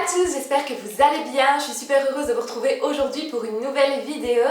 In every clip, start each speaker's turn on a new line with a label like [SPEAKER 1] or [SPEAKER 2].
[SPEAKER 1] à tous, j'espère que vous allez bien. Je suis super heureuse de vous retrouver aujourd'hui pour une nouvelle vidéo.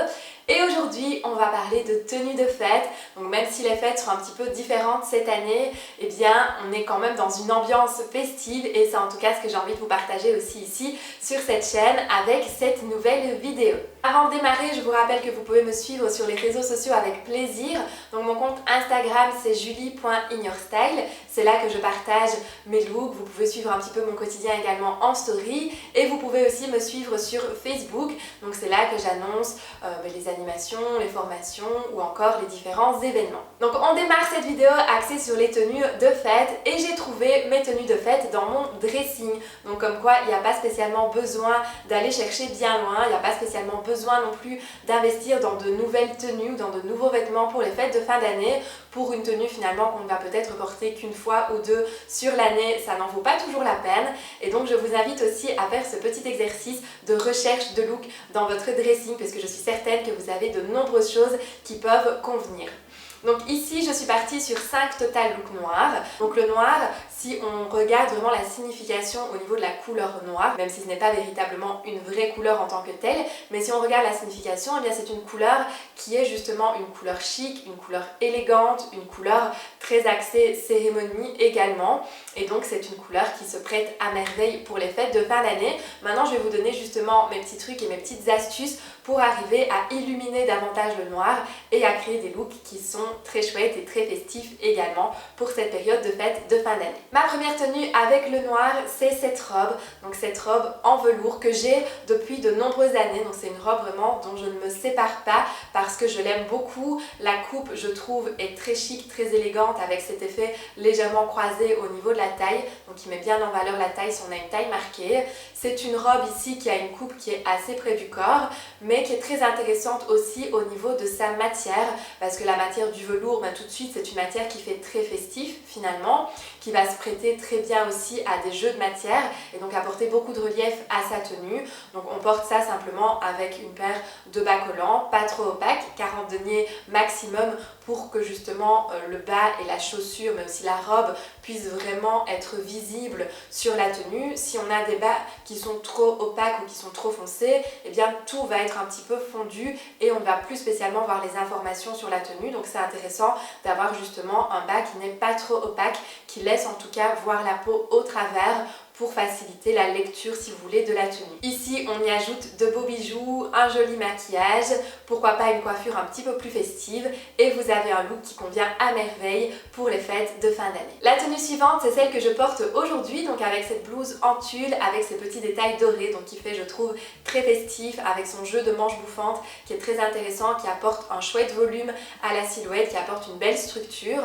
[SPEAKER 1] Et aujourd'hui, on va parler de tenue de fête. Donc même si les fêtes sont un petit peu différentes cette année, eh bien on est quand même dans une ambiance festive et c'est en tout cas ce que j'ai envie de vous partager aussi ici sur cette chaîne avec cette nouvelle vidéo. Avant de démarrer, je vous rappelle que vous pouvez me suivre sur les réseaux sociaux avec plaisir. Donc mon compte Instagram c'est julie.inyourstyle. C'est là que je partage mes looks. Vous pouvez suivre un petit peu mon quotidien également en story. Et vous pouvez aussi me suivre sur Facebook. Donc c'est là que j'annonce les animations, les formations ou encore les différents événements. Donc on démarre cette vidéo axée sur les tenues de fête et j'ai trouvé mes tenues de fête dans mon dressing. Donc comme quoi il n'y a pas spécialement besoin d'aller chercher bien loin, il n'y a pas spécialement besoin non plus d'investir dans de nouvelles tenues ou dans de nouveaux vêtements pour les fêtes de fin d'année. Pour une tenue finalement qu'on ne va peut-être porter qu'une fois ou deux sur l'année, ça n'en vaut pas toujours la peine. Et donc je vous invite aussi à faire ce petit exercice de recherche de look dans votre dressing parce que je suis certaine que vous avez de nombreuses choses qui peuvent convenir. Donc ici je suis partie sur 5 total looks noirs. Donc le noir, si on regarde vraiment la signification au niveau de la couleur noire, même si ce n'est pas véritablement une vraie couleur en tant que telle, mais si on regarde la signification, eh bien c'est une couleur qui est justement une couleur chic, une couleur élégante, une couleur très axée cérémonie également. Et donc c'est une couleur qui se prête à merveille pour les fêtes de fin d'année. Maintenant je vais vous donner justement mes petits trucs et mes petites astuces pour arriver à illuminer davantage le noir et à créer des looks qui sont très chouettes et très festifs également pour cette période de fête de fin d'année. Ma première tenue avec le noir, c'est cette robe. Donc cette robe en velours que j'ai depuis de nombreuses années. Donc c'est une robe vraiment dont je ne me sépare pas parce que je l'aime beaucoup. La coupe, je trouve, est très chic, très élégante avec cet effet légèrement croisé au niveau de la taille. Donc il met bien en valeur la taille si on a une taille marquée. C'est une robe ici qui a une coupe qui est assez près du corps, mais qui est très intéressante aussi au niveau de sa matière, parce que la matière du velours, tout de suite, c'est une matière qui fait très festif finalement, qui va se prêter très bien aussi à des jeux de matière et donc apporter beaucoup de relief à sa tenue. Donc on porte ça simplement avec une paire de bas collants, pas trop opaques, 40 deniers maximum pour que justement le bas et la chaussure, mais aussi la robe, puissent vraiment être visibles sur la tenue. Si on a des bas qui sont trop opaques ou qui sont trop foncés, eh bien tout va être un petit peu fondu et on ne va plus spécialement voir les informations sur la tenue. Donc c'est intéressant d'avoir justement un bas qui n'est pas trop opaque, qui laisse en tout cas voir la peau au travers pour faciliter la lecture si vous voulez de la tenue. Ici on y ajoute de beaux bijoux, un joli maquillage, pourquoi pas une coiffure un petit peu plus festive et vous avez un look qui convient à merveille pour les fêtes de fin d'année. La tenue suivante c'est celle que je porte aujourd'hui, donc avec cette blouse en tulle avec ces petits détails dorés, donc qui fait je trouve très festif avec son jeu de manches bouffantes qui est très intéressant, qui apporte un chouette volume à la silhouette, qui apporte une belle structure.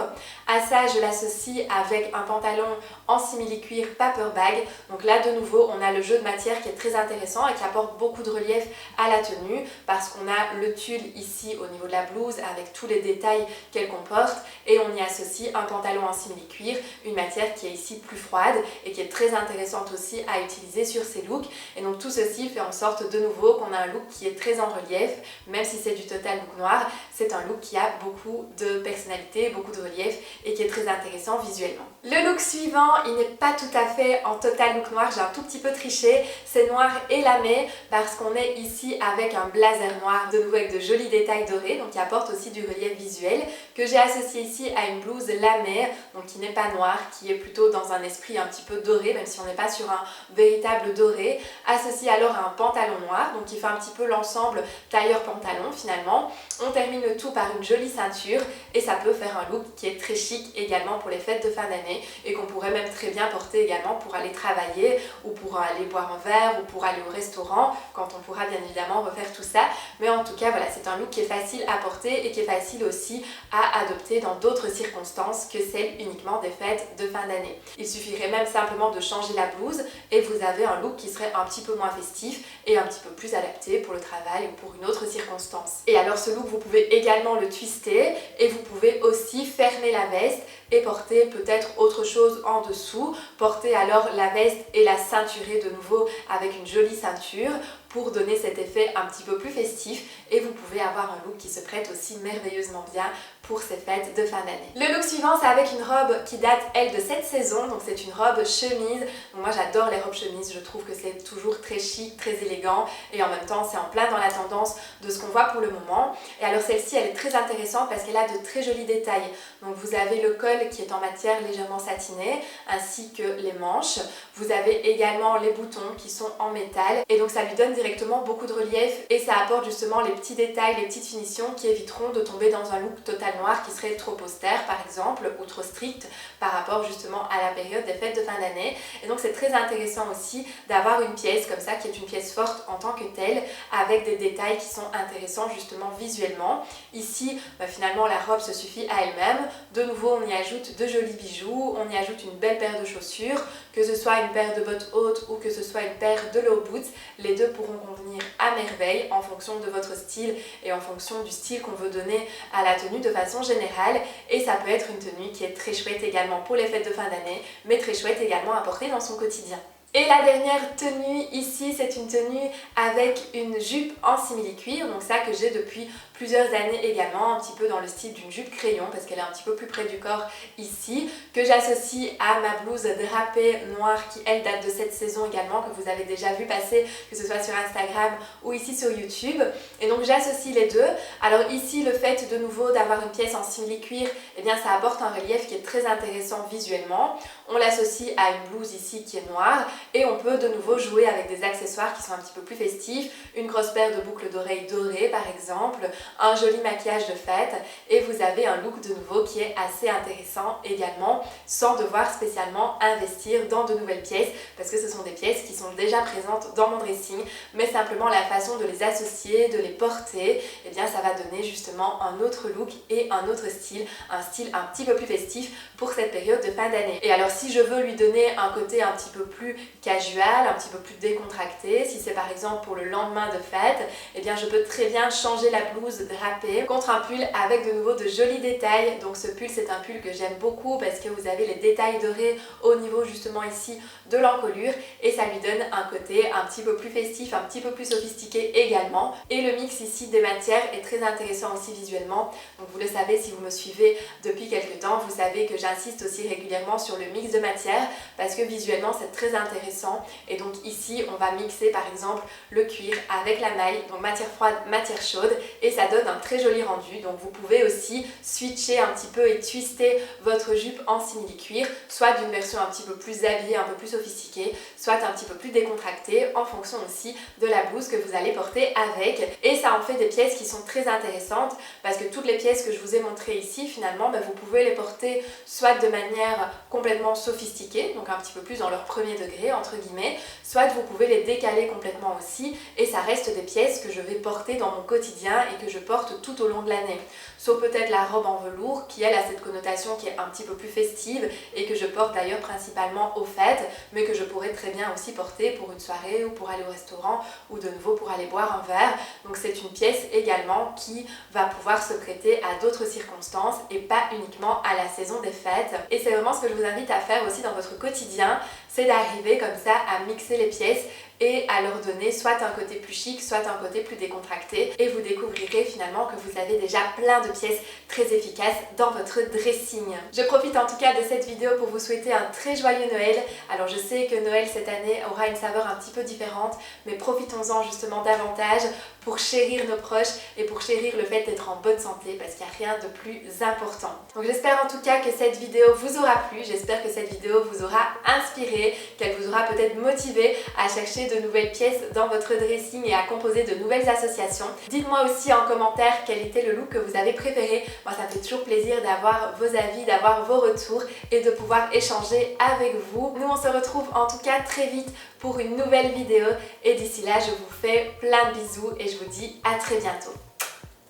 [SPEAKER 1] À ça je l'associe avec un pantalon en simili-cuir paper bag. Donc là de nouveau on a le jeu de matière qui est très intéressant et qui apporte beaucoup de relief à la tenue parce qu'on a le tulle ici au niveau de la blouse avec tous les détails qu'elle comporte et on y associe un pantalon en simili-cuir, une matière qui est ici plus froide et qui est très intéressante aussi à utiliser sur ces looks. Et donc tout ceci fait en sorte de nouveau qu'on a un look qui est très en relief, même si c'est du total look noir, c'est un look qui a beaucoup de personnalité, beaucoup de relief et qui est très intéressant visuellement. Le look suivant, il n'est pas tout à fait en total look noir, j'ai un tout petit peu triché, c'est noir et lamé parce qu'on est ici avec un blazer noir, de nouveau avec de jolis détails dorés, donc qui apporte aussi du relief visuel, que j'ai associé ici à une blouse lamée, donc qui n'est pas noire, qui est plutôt dans un esprit un petit peu doré, même si on n'est pas sur un véritable doré, associé alors à un pantalon noir, donc qui fait un petit peu l'ensemble tailleur pantalon finalement. On termine le tout par une jolie ceinture et ça peut faire un look qui est très chic également pour les fêtes de fin d'année et qu'on pourrait même très bien porter également pour aller travailler ou pour aller boire un verre ou pour aller au restaurant quand on pourra bien évidemment refaire tout ça. Mais en tout cas voilà, c'est un look qui est facile à porter et qui est facile aussi à adopter dans d'autres circonstances que celles uniquement des fêtes de fin d'année. Il suffirait même simplement de changer la blouse et vous avez un look qui serait un petit peu moins festif et un petit peu plus adapté pour le travail ou pour une autre circonstance. Et alors ce look vous pouvez également le twister et vous pouvez aussi fermer la veste et porter peut-être autre chose en dessous. Porter alors la veste et la ceinturer de nouveau avec une jolie ceinture pour donner cet effet un petit peu plus festif et vous pouvez avoir un look qui se prête aussi merveilleusement bien pour ces fêtes de fin d'année. Le look suivant, c'est avec une robe qui date elle de cette saison, donc c'est une robe chemise. Donc moi j'adore les robes chemises, je trouve que c'est toujours très chic, très élégant et en même temps c'est en plein dans la tendance de ce qu'on voit pour le moment. Et alors celle-ci elle est très intéressante parce qu'elle a de très jolis détails. Donc vous avez le col qui est en matière légèrement satinée ainsi que les manches. Vous avez également les boutons qui sont en métal et donc ça lui donne directement beaucoup de relief et ça apporte justement les petits détails, les petites finitions qui éviteront de tomber dans un look total noir qui serait trop austère par exemple ou trop strict par rapport justement à la période des fêtes de fin d'année. Et donc c'est très intéressant aussi d'avoir une pièce comme ça qui est une pièce forte en tant que telle avec des détails qui sont intéressants justement visuellement. Ici finalement la robe se suffit à elle-même. De nouveau on y ajoute de jolis bijoux, on y ajoute une belle paire de chaussures, que ce soit une paire de bottes hautes ou que ce soit une paire de low boots, les deux pourront convenir à merveille en fonction de votre style et en fonction du style qu'on veut donner à la tenue de façon générale. Et ça peut être une tenue qui est très chouette également pour les fêtes de fin d'année, mais très chouette également à porter dans son quotidien. Et la dernière tenue ici, c'est une tenue avec une jupe en simili-cuir, donc ça que j'ai depuis plusieurs années également, un petit peu dans le style d'une jupe crayon parce qu'elle est un petit peu plus près du corps ici, que j'associe à ma blouse drapée noire qui elle date de cette saison également, que vous avez déjà vu passer, que ce soit sur Instagram ou ici sur YouTube. Et donc j'associe les deux. Alors ici le fait de nouveau d'avoir une pièce en simili-cuir, eh bien ça apporte un relief qui est très intéressant visuellement. On l'associe à une blouse ici qui est noire et on peut de nouveau jouer avec des accessoires qui sont un petit peu plus festifs, une grosse paire de boucles d'oreilles dorées par exemple, un joli maquillage de fête et vous avez un look de nouveau qui est assez intéressant également sans devoir spécialement investir dans de nouvelles pièces parce que ce sont des pièces qui sont déjà présentes dans mon dressing, mais simplement la façon de les associer, de les porter, eh bien ça va donner justement un autre look et un autre style, un style un petit peu plus festif pour cette période de fin d'année. Et alors si je veux lui donner un côté un petit peu plus casual, un petit peu plus décontracté, si c'est par exemple pour le lendemain de fête, eh bien je peux très bien changer la blouse drapée contre un pull avec de nouveau de jolis détails. Donc ce pull c'est un pull que j'aime beaucoup parce que vous avez les détails dorés au niveau justement ici de l'encolure et ça lui donne un côté un petit peu plus festif, un petit peu plus sophistiqué également. Et le mix ici des matières est très intéressant aussi visuellement. Donc vous le savez si vous me suivez depuis quelques temps, vous savez que j'insiste aussi régulièrement sur le mix de matières parce que visuellement c'est très intéressant. Et donc ici on va mixer par exemple le cuir avec la maille, donc matière froide, matière chaude et ça donne un très joli rendu. Donc vous pouvez aussi switcher un petit peu et twister votre jupe en simili-cuir, soit d'une version un petit peu plus habillée, un peu plus sophistiquée, soit un petit peu plus décontractée en fonction aussi de la blouse que vous allez porter avec. Et ça en fait des pièces qui sont très intéressantes parce que toutes les pièces que je vous ai montrées ici finalement vous pouvez les porter soit de manière complètement sophistiquée, donc un petit peu plus dans leur premier degré entre guillemets, soit vous pouvez les décaler complètement aussi et ça reste des pièces que je vais porter dans mon quotidien et que je porte tout au long de l'année. Sauf peut-être la robe en velours qui elle a cette connotation qui est un petit peu plus festive et que je porte d'ailleurs principalement aux fêtes, mais que je pourrais très bien aussi porter pour une soirée ou pour aller au restaurant ou de nouveau pour aller boire un verre. Donc c'est une pièce également qui va pouvoir se prêter à d'autres circonstances et pas uniquement à la saison des fêtes. Et c'est vraiment ce que je vous invite à faire aussi dans votre quotidien, c'est d'arriver comme ça à mixer les pièces et à leur donner soit un côté plus chic, soit un côté plus décontracté et vous découvrirez finalement que vous avez déjà plein de pièces très efficaces dans votre dressing. Je profite en tout cas de cette vidéo pour vous souhaiter un très joyeux Noël. Alors je sais que Noël cette année aura une saveur un petit peu différente, mais profitons-en justement davantage pour chérir nos proches et pour chérir le fait d'être en bonne santé parce qu'il n'y a rien de plus important. Donc j'espère en tout cas que cette vidéo vous aura plu, j'espère que cette vidéo vous aura inspiré, qu'elle vous aura peut-être motivé à chercher de nouvelles pièces dans votre dressing et à composer de nouvelles associations. Dites-moi aussi en commentaire quel était le look que vous avez préféré. Moi ça me fait toujours plaisir d'avoir vos avis, d'avoir vos retours et de pouvoir échanger avec vous. Nous on se retrouve en tout cas très vite pour une nouvelle vidéo et d'ici là je vous fais plein de bisous et je vous dis à très bientôt.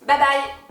[SPEAKER 1] Bye bye!